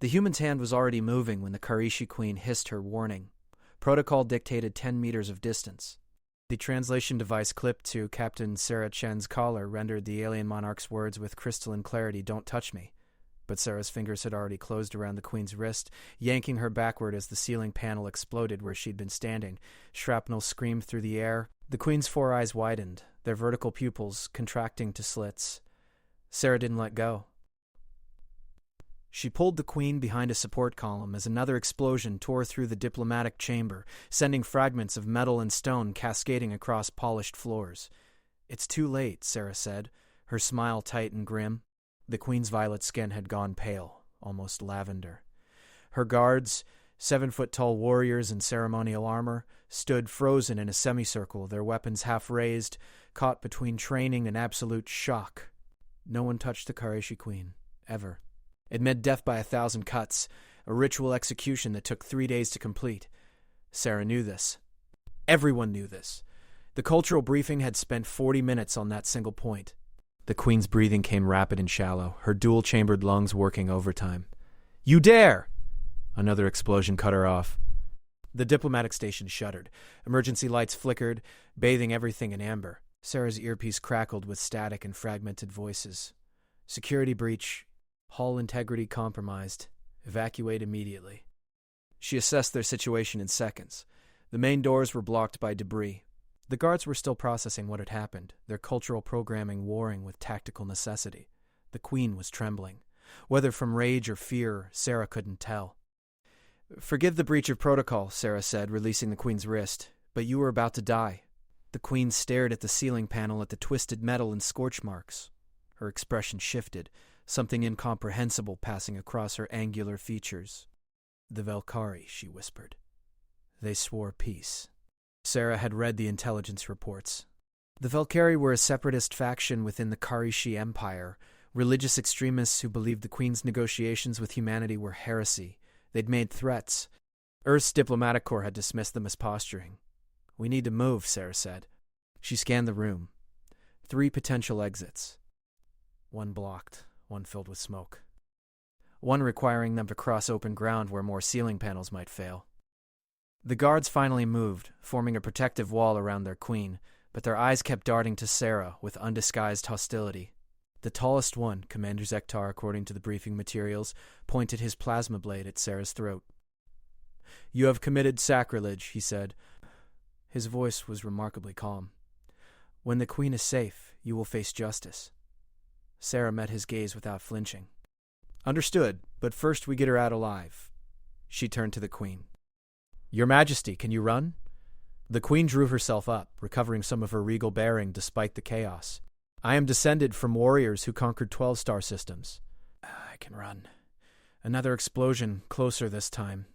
The human's hand was already moving when the Karishi Queen hissed her warning. Protocol dictated 10 meters of distance. The translation device clipped to Captain Sarah Chen's collar rendered the alien monarch's words with crystalline clarity, "Don't touch me." But Sarah's fingers had already closed around the Queen's wrist, yanking her backward as the ceiling panel exploded where she'd been standing. Shrapnel screamed through the air. The Queen's four eyes widened, their vertical pupils contracting to slits. Sarah didn't let go. She pulled the Queen behind a support column as another explosion tore through the diplomatic chamber, sending fragments of metal and stone cascading across polished floors. "It's too late," Sarah said, her smile tight and grim. The Queen's violet skin had gone pale, almost lavender. Her guards, 7-foot-tall warriors in ceremonial armor, stood frozen in a semicircle, their weapons half raised, caught between training and absolute shock. No one touched the Karishi Queen, ever. It meant death by 1,000 cuts, a ritual execution that took 3 days to complete. Sarah knew this. Everyone knew this. The cultural briefing had spent 40 minutes on that single point. The Queen's breathing came rapid and shallow, her dual-chambered lungs working overtime. "You dare!" Another explosion cut her off. The diplomatic station shuddered. Emergency lights flickered, bathing everything in amber. Sarah's earpiece crackled with static and fragmented voices. "Security breach. Hull integrity compromised. Evacuate immediately." She assessed their situation in seconds. The main doors were blocked by debris. The guards were still processing what had happened, their cultural programming warring with tactical necessity. The Queen was trembling. Whether from rage or fear, Sarah couldn't tell. "Forgive the breach of protocol," Sarah said, releasing the Queen's wrist, "but you were about to die." The Queen stared at the ceiling panel, at the twisted metal and scorch marks. Her expression shifted, something incomprehensible passing across her angular features. "The Valkyrie," she whispered. "They swore peace." Sarah had read the intelligence reports. The Valkyrie were a separatist faction within the Karishi Empire, religious extremists who believed the Queen's negotiations with humanity were heresy. They'd made threats. Earth's diplomatic corps had dismissed them as posturing. "We need to move," Sarah said. She scanned the room. 3 potential exits. One blocked, one filled with smoke. One requiring them to cross open ground where more ceiling panels might fail. The guards finally moved, forming a protective wall around their Queen, but their eyes kept darting to Sarah with undisguised hostility. The tallest one, Commander Zektar, according to the briefing materials, pointed his plasma blade at Sarah's throat. "You have committed sacrilege," he said. His voice was remarkably calm. "When the Queen is safe, you will face justice." Sarah met his gaze without flinching. "Understood, but first we get her out alive." She turned to the Queen. "Your Majesty, can you run?" The Queen drew herself up, recovering some of her regal bearing despite the chaos. "I am descended from warriors who conquered 12-star systems." "I can run." Another explosion, closer this time.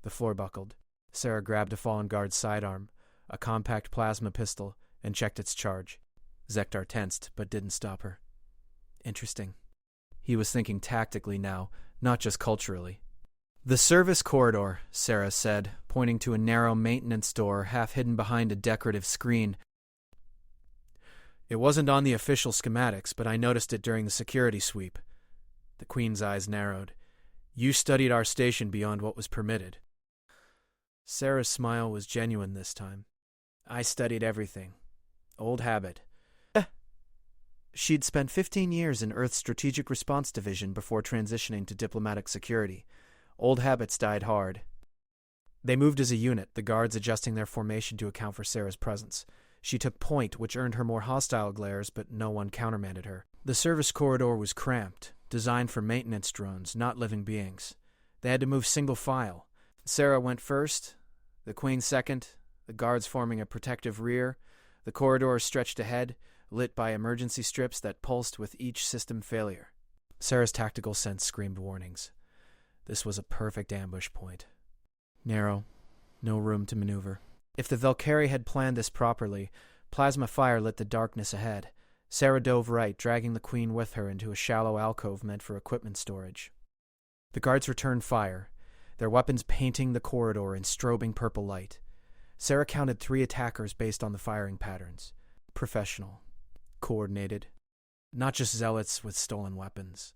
The floor buckled. Sarah grabbed a fallen guard's sidearm, a compact plasma pistol, and checked its charge. Zektar tensed, but didn't stop her. Interesting. He was thinking tactically now, not just culturally. "The service corridor," Sarah said, pointing to a narrow maintenance door half hidden behind a decorative screen. "It wasn't on the official schematics, but I noticed it during the security sweep." The Queen's eyes narrowed. "You studied our station beyond what was permitted." Sarah's smile was genuine this time. "I studied everything. Old habit." She'd spent 15 years in Earth's Strategic Response Division before transitioning to diplomatic security. Old habits died hard. They moved as a unit, the guards adjusting their formation to account for Sarah's presence. She took point, which earned her more hostile glares, but no one countermanded her. The service corridor was cramped, designed for maintenance drones, not living beings. They had to move single file. Sarah went first, the Queen second, the guards forming a protective rear. The corridor stretched ahead, lit by emergency strips that pulsed with each system failure. Sarah's tactical sense screamed warnings. This was a perfect ambush point. Narrow, no room to maneuver. If the Valkyrie had planned this properly, plasma fire lit the darkness ahead. Sarah dove right, dragging the Queen with her into a shallow alcove meant for equipment storage. The guards returned fire, their weapons painting the corridor in strobing purple light. Sarah counted 3 attackers based on the firing patterns. Professional. Coordinated. Not just zealots with stolen weapons.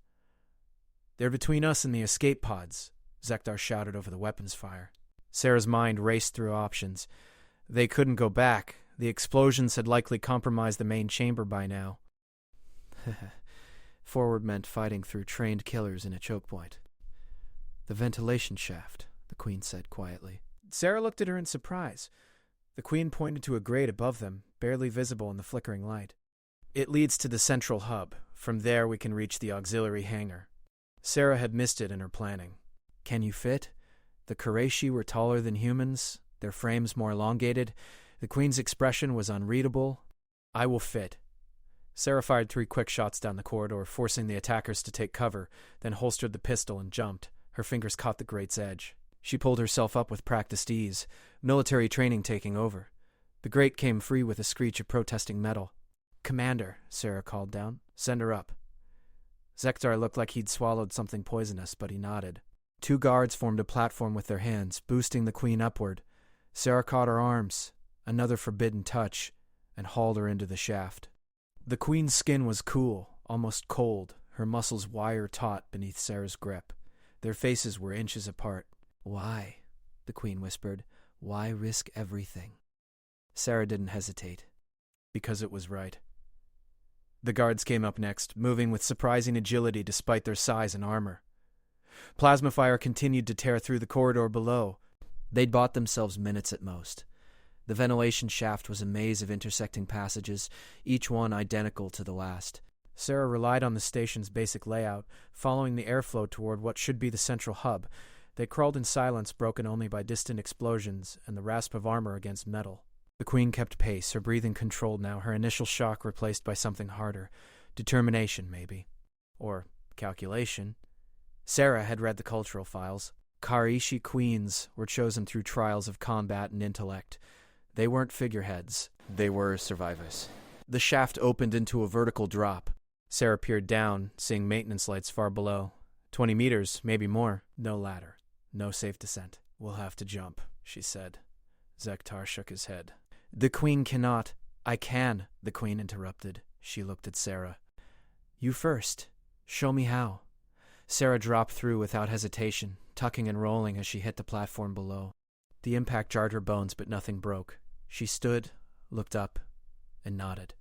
"They're between us and the escape pods," Zektar shouted over the weapons fire. Sarah's mind raced through options. They couldn't go back. The explosions had likely compromised the main chamber by now. Forward meant fighting through trained killers in a choke point. "The ventilation shaft," the Queen said quietly. Sarah looked at her in surprise. The Queen pointed to a grate above them, barely visible in the flickering light. "It leads to the central hub. From there we can reach the auxiliary hangar." Sarah had missed it in her planning. Can you fit? The Qurayshi were taller than humans, their frames more elongated. The Queen's expression was unreadable. "I will fit." Sarah fired 3 quick shots down the corridor, forcing the attackers to take cover, then holstered the pistol and jumped. Her fingers caught the grate's edge. She pulled herself up with practiced ease, military training taking over. The grate came free with a screech of protesting metal. "Commander," Sarah called down. "Send her up." Zektar looked like he'd swallowed something poisonous, but he nodded. 2 guards formed a platform with their hands, boosting the Queen upward. Sarah caught her arms, another forbidden touch, and hauled her into the shaft. The Queen's skin was cool, almost cold, her muscles wire-taut beneath Sarah's grip. Their faces were inches apart. "Why?" the Queen whispered. "Why risk everything?" Sarah didn't hesitate. Because it was right. The guards came up next, moving with surprising agility despite their size and armor. Plasma fire continued to tear through the corridor below. They'd bought themselves minutes at most. The ventilation shaft was a maze of intersecting passages, each one identical to the last. Sarah relied on the station's basic layout, following the airflow toward what should be the central hub. They crawled in silence, broken only by distant explosions and the rasp of armor against metal. The Queen kept pace, her breathing controlled now, her initial shock replaced by something harder. Determination, maybe. Or calculation. Sarah had read the cultural files. Qurayshi queens were chosen through trials of combat and intellect. They weren't figureheads. They were survivors. The shaft opened into a vertical drop. Sarah peered down, seeing maintenance lights far below. 20 meters, maybe more. No ladder. No safe descent. "We'll have to jump," she said. Zektar shook his head. "The Queen cannot." "I can," the Queen interrupted. She looked at Sarah. "You first. Show me how." Sarah dropped through without hesitation, tucking and rolling as she hit the platform below. The impact jarred her bones, but nothing broke. She stood, looked up, and nodded.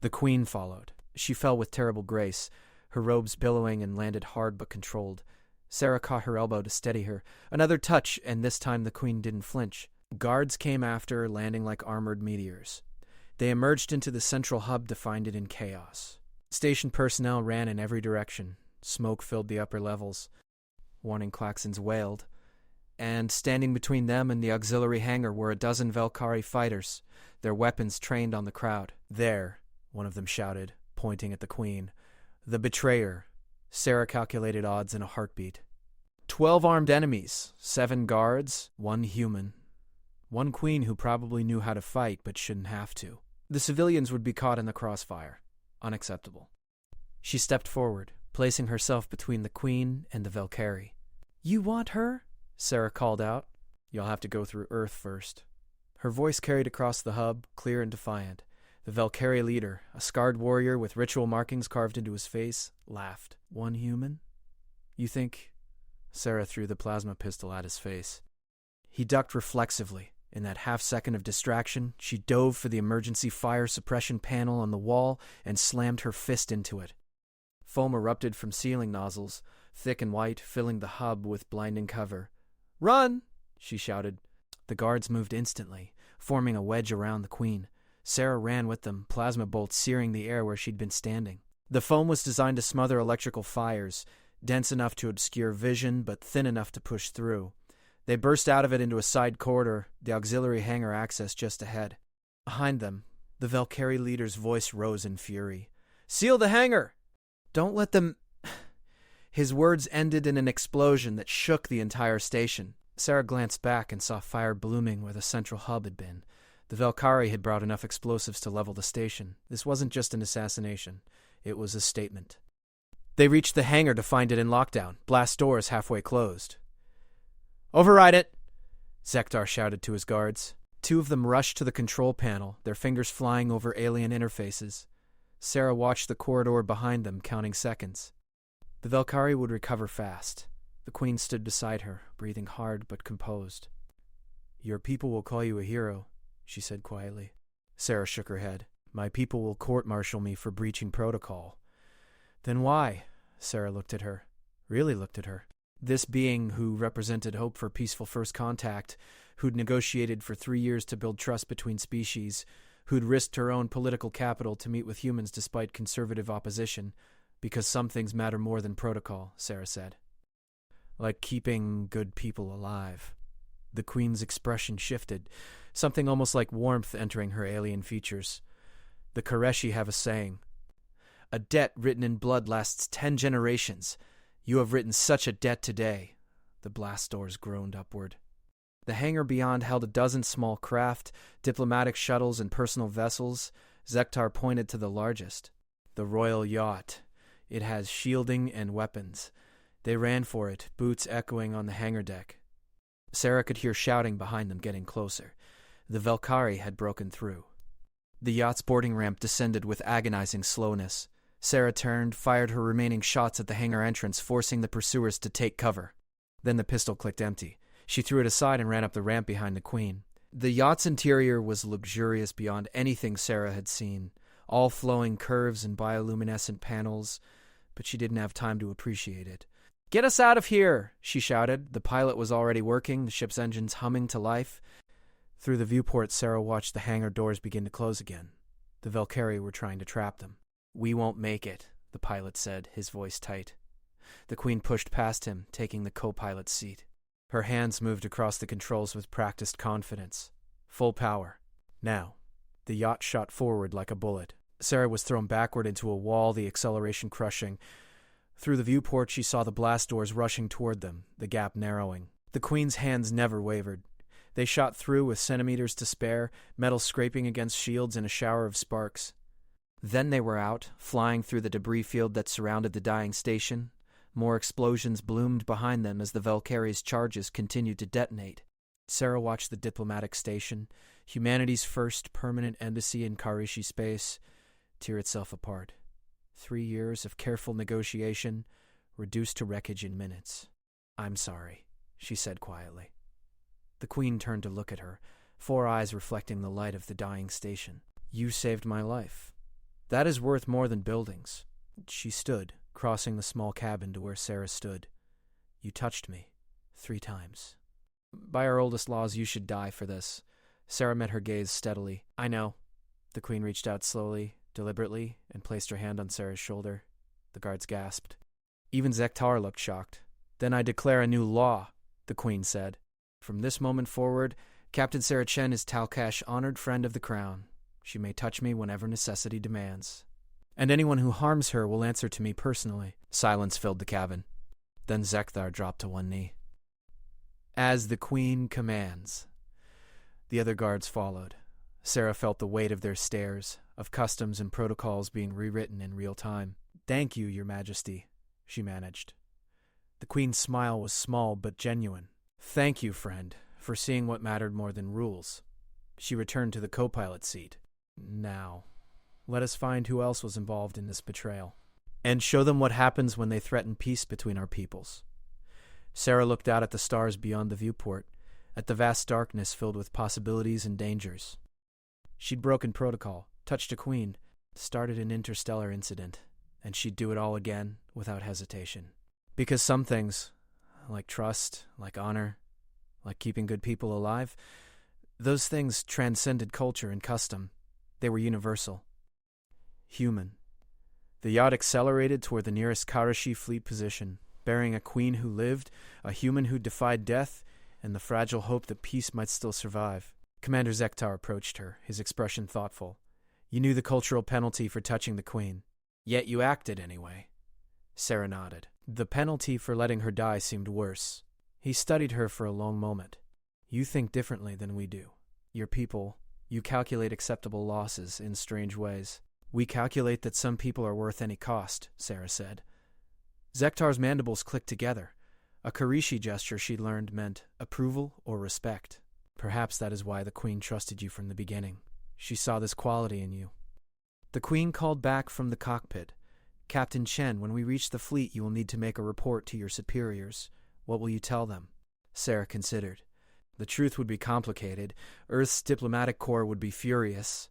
The Queen followed. She fell with terrible grace, her robes billowing and landed hard but controlled. Sarah caught her elbow to steady her. Another touch, and this time the Queen didn't flinch. Guards came after, landing like armored meteors. They emerged into the central hub to find it in chaos. Station personnel ran in every direction. Smoke filled the upper levels. Warning klaxons wailed. And standing between them and the auxiliary hangar were a dozen Valkyrie fighters, their weapons trained on the crowd. "There," one of them shouted, pointing at the Queen. "The betrayer." Sarah calculated odds in a heartbeat. 12 armed enemies, 7 guards, 1 human. 1 Queen who probably knew how to fight but shouldn't have to. The civilians would be caught in the crossfire. Unacceptable. She stepped forward, placing herself between the Queen and the Valkyrie. "You want her?" Sarah called out. "You'll have to go through Earth first." Her voice carried across the hub, clear and defiant. The Valkyrie leader, a scarred warrior with ritual markings carved into his face, laughed. "1 human? You think—" Sarah threw the plasma pistol at his face. He ducked reflexively. In that half-second of distraction, she dove for the emergency fire suppression panel on the wall and slammed her fist into it. Foam erupted from ceiling nozzles, thick and white, filling the hub with blinding cover. "Run!" she shouted. The guards moved instantly, forming a wedge around the Queen. Sarah ran with them, plasma bolts searing the air where she'd been standing. The foam was designed to smother electrical fires, dense enough to obscure vision, but thin enough to push through. They burst out of it into a side corridor, the auxiliary hangar access just ahead. Behind them, the Valkyrie leader's voice rose in fury. "Seal the hangar! Don't let them—" His words ended in an explosion that shook the entire station. Sarah glanced back and saw fire blooming where the central hub had been. The Valkyrie had brought enough explosives to level the station. This wasn't just an assassination. It was a statement. They reached the hangar to find it in lockdown, blast doors halfway closed. "Override it!" Zektar shouted to his guards. 2 of them rushed to the control panel, their fingers flying over alien interfaces. Sarah watched the corridor behind them, counting seconds. The Valkyrie would recover fast. The queen stood beside her, breathing hard but composed. "Your people will call you a hero," she said quietly. Sarah shook her head. "My people will court-martial me for breaching protocol." "Then why?" Sarah looked at her. Really looked at her. This being who represented hope for peaceful first contact, who'd negotiated for 3 years to build trust between species, who'd risked her own political capital to meet with humans despite conservative opposition, because some things matter more than protocol, Sarah said. Like keeping good people alive. The queen's expression shifted, something almost like warmth entering her alien features. The Koreshi have a saying. "A debt written in blood lasts 10 generations. You have written such a debt today." The blast doors groaned upward. The hangar beyond held a dozen small craft, diplomatic shuttles, and personal vessels. Zektar pointed to the largest. The royal yacht. It has shielding and weapons. They ran for it, boots echoing on the hangar deck. Sarah could hear shouting behind them getting closer. The Valkyrie had broken through. The yacht's boarding ramp descended with agonizing slowness. Sarah turned, fired her remaining shots at the hangar entrance, forcing the pursuers to take cover. Then the pistol clicked empty. She threw it aside and ran up the ramp behind the queen. The yacht's interior was luxurious beyond anything Sarah had seen, all flowing curves and bioluminescent panels, but she didn't have time to appreciate it. "Get us out of here!" she shouted. The pilot was already working, the ship's engines humming to life. Through the viewport, Sarah watched the hangar doors begin to close again. The Valkyrie were trying to trap them. "We won't make it," the pilot said, his voice tight. The queen pushed past him, taking the co-pilot's seat. Her hands moved across the controls with practiced confidence. Full power. Now. The yacht shot forward like a bullet. Sarah was thrown backward into a wall, the acceleration crushing. Through the viewport, she saw the blast doors rushing toward them, the gap narrowing. The queen's hands never wavered. They shot through with centimeters to spare, metal scraping against shields in a shower of sparks. Then they were out, flying through the debris field that surrounded the dying station. More explosions bloomed behind them as the Valkyrie's charges continued to detonate. Sarah watched the diplomatic station, humanity's first permanent embassy in Karishi space, tear itself apart. 3 years of careful negotiation, reduced to wreckage in minutes. "I'm sorry," she said quietly. The queen turned to look at her, 4 eyes reflecting the light of the dying station. "You saved my life. That is worth more than buildings." She stood, crossing the small cabin to where Sarah stood. "You touched me 3 times. By our oldest laws, you should die for this." Sarah met her gaze steadily. "I know." The queen reached out slowly, deliberately, and placed her hand on Sarah's shoulder. The guards gasped. Even Zektar looked shocked. "Then I declare a new law," the queen said. "From this moment forward, Captain Sarah Chen is Talcash, honored friend of the crown. She may touch me whenever necessity demands. And anyone who harms her will answer to me personally." Silence filled the cabin. Then Zektar dropped to one knee. "As the queen commands." The other guards followed. Sarah felt the weight of their stares, of customs and protocols being rewritten in real time. "Thank you, Your Majesty," she managed. The queen's smile was small but genuine. "Thank you, friend, for seeing what mattered more than rules." She returned to the co-pilot seat. "Now, let us find who else was involved in this betrayal, and show them what happens when they threaten peace between our peoples." Sarah looked out at the stars beyond the viewport, at the vast darkness filled with possibilities and dangers. She'd broken protocol, touched a queen, started an interstellar incident, and she'd do it all again without hesitation. Because some things, like trust, like honor, like keeping good people alive, those things transcended culture and custom. They were universal. Human. The yacht accelerated toward the nearest Karashi fleet position, bearing a queen who lived, a human who defied death, and the fragile hope that peace might still survive. Commander Zektar approached her, his expression thoughtful. "You knew the cultural penalty for touching the queen. Yet you acted anyway." Sarah nodded. The penalty for letting her die seemed worse. He studied her for a long moment. "You think differently than we do. Your people, you calculate acceptable losses in strange ways. We calculate that some people are worth any cost," Sarah said. Zektar's mandibles clicked together. A Karishi gesture she'd learned meant approval or respect. "Perhaps that is why the queen trusted you from the beginning. She saw this quality in you." The queen called back from the cockpit, Captain Chen, when we reach the fleet, you will need to make a report to your superiors. What will you tell them? Sarah considered. The truth would be complicated. Earth's diplomatic corps would be furious.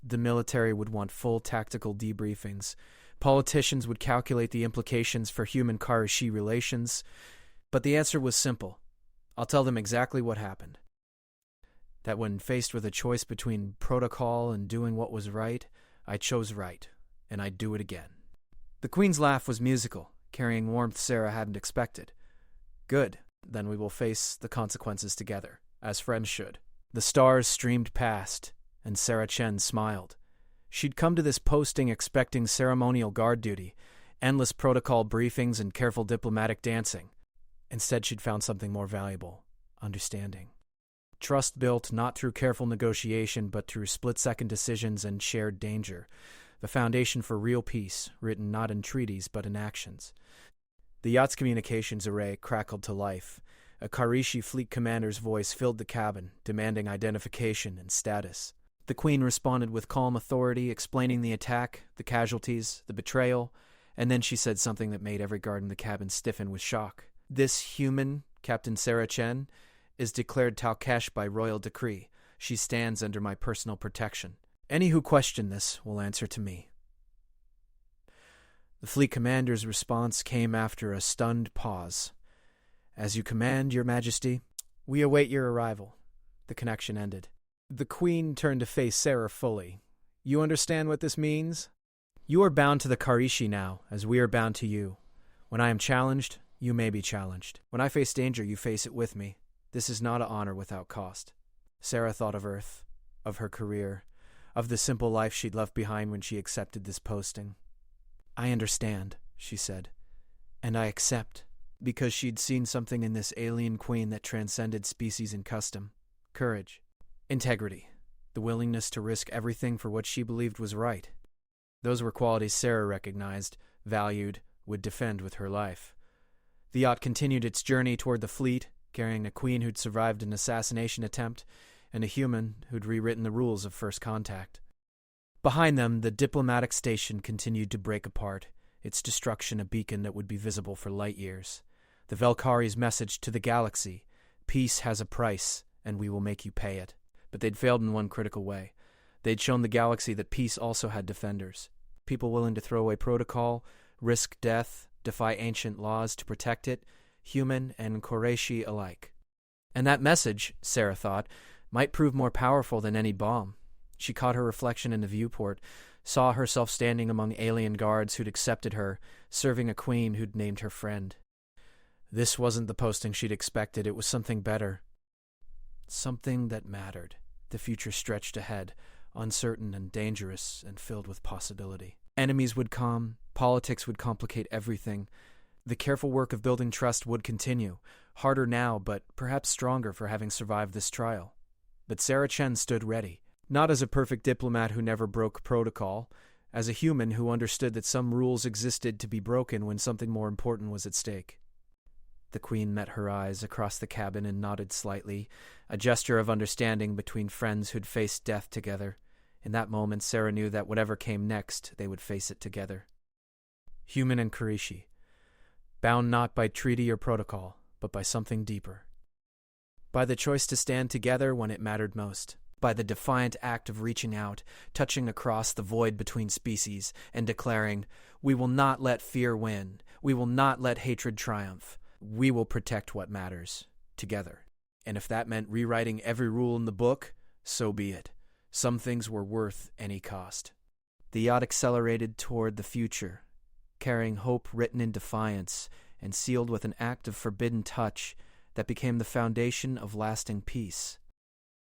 The military would want full tactical debriefings. Politicians would calculate the implications for human-Karishi relations. But the answer was simple. I'll tell them exactly what happened. That when faced with a choice between protocol and doing what was right, I chose right, and I'd do it again. The Queen's laugh was musical, carrying warmth Sarah hadn't expected. Good, then we will face the consequences together, as friends should. The stars streamed past, and Sarah Chen smiled. She'd come to this posting expecting ceremonial guard duty, endless protocol briefings, and careful diplomatic dancing. Instead, she'd found something more valuable: understanding. Trust built not through careful negotiation, but through split-second decisions and shared danger. The foundation for real peace, written not in treaties but in actions. The yacht's communications array crackled to life. A Karishi fleet commander's voice filled the cabin, demanding identification and status. The Queen responded with calm authority, explaining the attack, the casualties, the betrayal, and then she said something that made every guard in the cabin stiffen with shock. This human, Captain Sarah Chen, is declared Talkesh by royal decree. She stands under my personal protection. Any who question this will answer to me. The fleet commander's response came after a stunned pause. As you command, Your Majesty, we await your arrival. The connection ended. The Queen turned to face Sarah fully. You understand what this means? You are bound to the Karishi now, as we are bound to you. When I am challenged, you may be challenged. When I face danger, you face it with me. This is not an honor without cost. Sarah thought of Earth, of her career, of the simple life she'd left behind when she accepted this posting. I understand, she said, and I accept, because she'd seen something in this alien queen that transcended species and custom. Courage, integrity, the willingness to risk everything for what she believed was right. Those were qualities Sarah recognized, valued, would defend with her life. The yacht continued its journey toward the fleet, carrying a queen who'd survived an assassination attempt and a human who'd rewritten the rules of first contact. Behind them, the diplomatic station continued to break apart, its destruction a beacon that would be visible for light years. The Velkari's message to the galaxy: peace has a price, and we will make you pay it. But they'd failed in one critical way. They'd shown the galaxy that peace also had defenders. People willing to throw away protocol, risk death, defy ancient laws to protect it, human and Koreshi alike. And that message, Sarah thought, might prove more powerful than any bomb. She caught her reflection in the viewport, saw herself standing among alien guards who'd accepted her, serving a queen who'd named her friend. This wasn't the posting she'd expected. It was something better. Something that mattered. The future stretched ahead, uncertain and dangerous and filled with possibility. Enemies would come, politics would complicate everything. The careful work of building trust would continue, harder now, but perhaps stronger for having survived this trial. But Sarah Chen stood ready, not as a perfect diplomat who never broke protocol, as a human who understood that some rules existed to be broken when something more important was at stake. The Queen met her eyes across the cabin and nodded slightly, a gesture of understanding between friends who'd faced death together. In that moment, Sarah knew that whatever came next, they would face it together. Human and Karishi, bound not by treaty or protocol, but by something deeper. By the choice to stand together when it mattered most. By the defiant act of reaching out, touching across the void between species, and declaring, "We will not let fear win. We will not let hatred triumph. We will protect what matters, together." And if that meant rewriting every rule in the book, so be it. Some things were worth any cost. The yacht accelerated toward the future, carrying hope written in defiance and sealed with an act of forbidden touch that became the foundation of lasting peace.